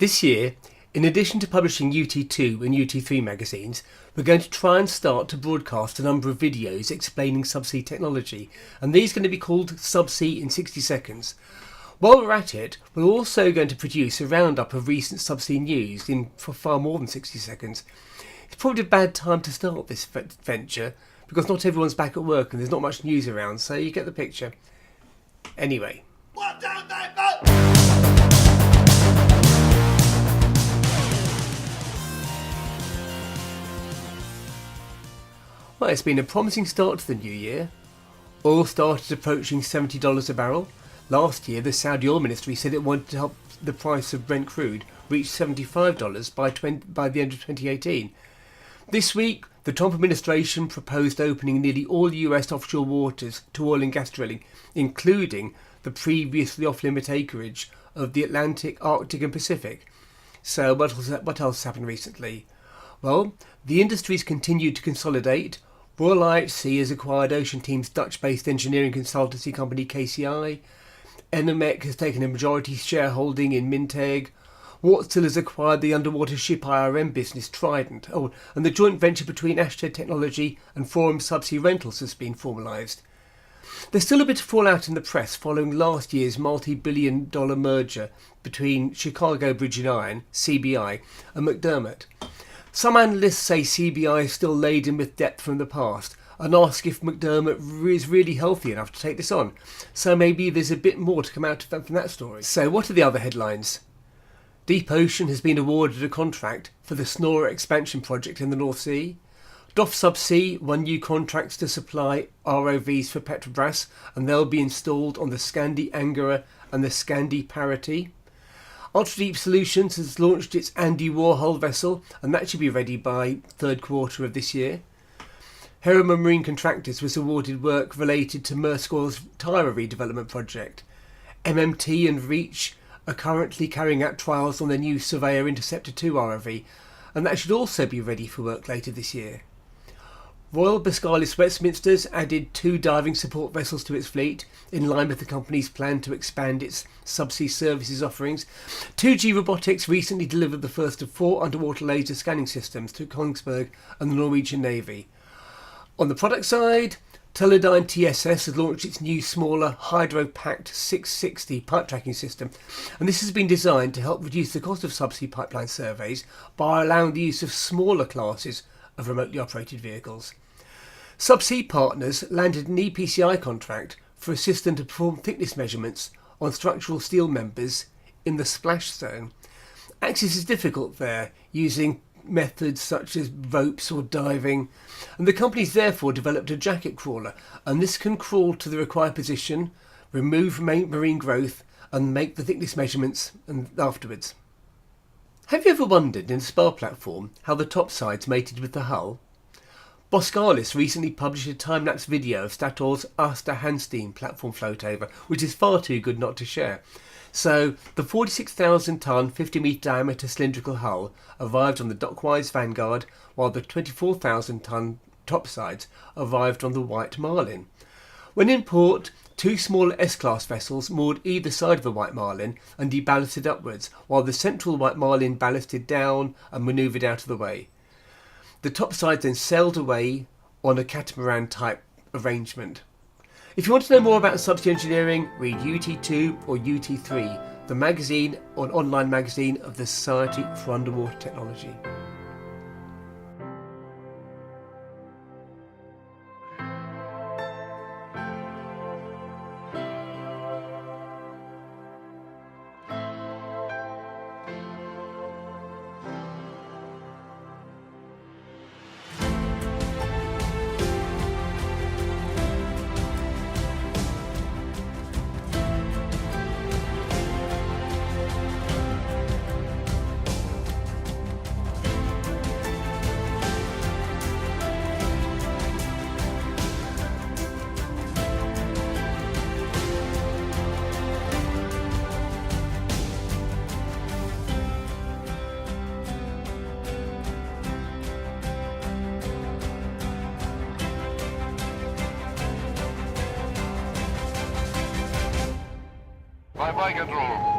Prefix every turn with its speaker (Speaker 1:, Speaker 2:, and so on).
Speaker 1: This year, in addition to publishing UT2 and UT3 magazines, we're going to try and start to broadcast a number of videos explaining subsea technology, and these are going to be called Subsea in 60 seconds. While we're at it, we're also going to produce a roundup of recent subsea news for far more than 60 seconds. It's probably a bad time to start this venture because not everyone's back at work and there's not much news around, so you get the picture. Anyway.
Speaker 2: 1, 2, 3, 4.
Speaker 1: Well, it's been a promising start to the new year. Oil started approaching $70 a barrel. Last year, the Saudi oil ministry said it wanted to help the price of Brent crude reach $75 by the end of 2018. This week, the Trump administration proposed opening nearly all US offshore waters to oil and gas drilling, including the previously off-limit acreage of the Atlantic, Arctic and Pacific. So what else happened recently? Well, the industry's continued to consolidate. Royal IHC has acquired Ocean Team's Dutch-based engineering consultancy company KCI. Enemec has taken a majority shareholding in Minteg. Wärtsilä has acquired the underwater ship IRM business Trident. And the joint venture between Ashtead Technology and Forum Subsea Rentals has been formalised. There's still a bit of fallout in the press following last year's multi-billion-dollar merger between Chicago Bridge and Iron, CBI, and McDermott. Some analysts say CBI is still laden with debt from the past and ask if McDermott is really healthy enough to take this on. So maybe there's a bit more to come out from that story. So what are the other headlines? Deep Ocean has been awarded a contract for the Snorre expansion project in the North Sea. DOF Subsea won new contracts to supply ROVs for Petrobras, and they'll be installed on the Scandi Angara and the Scandi Parity. Ultra Deep Solutions has launched its Andy Warhol vessel, and that should be ready by third quarter of this year. Heerema Marine Contractors was awarded work related to Maersk Oil's Tyra redevelopment project. MMT and Reach are currently carrying out trials on their new Surveyor Interceptor 2 ROV, and that should also be ready for work later this year. Royal Boskalis Westminsters added 2 diving support vessels to its fleet, in line with the company's plan to expand its subsea services offerings. 2G Robotics recently delivered the first of 4 underwater laser scanning systems to Kongsberg and the Norwegian Navy. On the product side, Teledyne TSS has launched its new smaller hydro-packed 660 pipe tracking system, and this has been designed to help reduce the cost of subsea pipeline surveys by allowing the use of smaller classes of remotely operated vehicles. Subsea Partners landed an EPCI contract for a system to perform thickness measurements on structural steel members in the splash zone. Access is difficult there, using methods such as ropes or diving, and the company's therefore developed a jacket crawler, and this can crawl to the required position, remove marine growth and make the thickness measurements afterwards. Have you ever wondered in a spar platform how the topside's mated with the hull? Boskalis recently published a time-lapse video of Statoil's Aasta Hansteen platform floatover, which is far too good not to share. So, the 46,000-ton, 50-metre diameter cylindrical hull arrived on the Dockwise Vanguard, while the 24,000-ton topsides arrived on the White Marlin. When in port, 2 smaller S-class vessels moored either side of the White Marlin and deballasted upwards, while the central White Marlin ballasted down and manoeuvred out of the way. The topsides then sailed away on a catamaran-type arrangement. If you want to know more about subsea engineering, read UT2 or UT3, the magazine or online magazine of the Society for Underwater Technology.
Speaker 2: Bye-bye, control.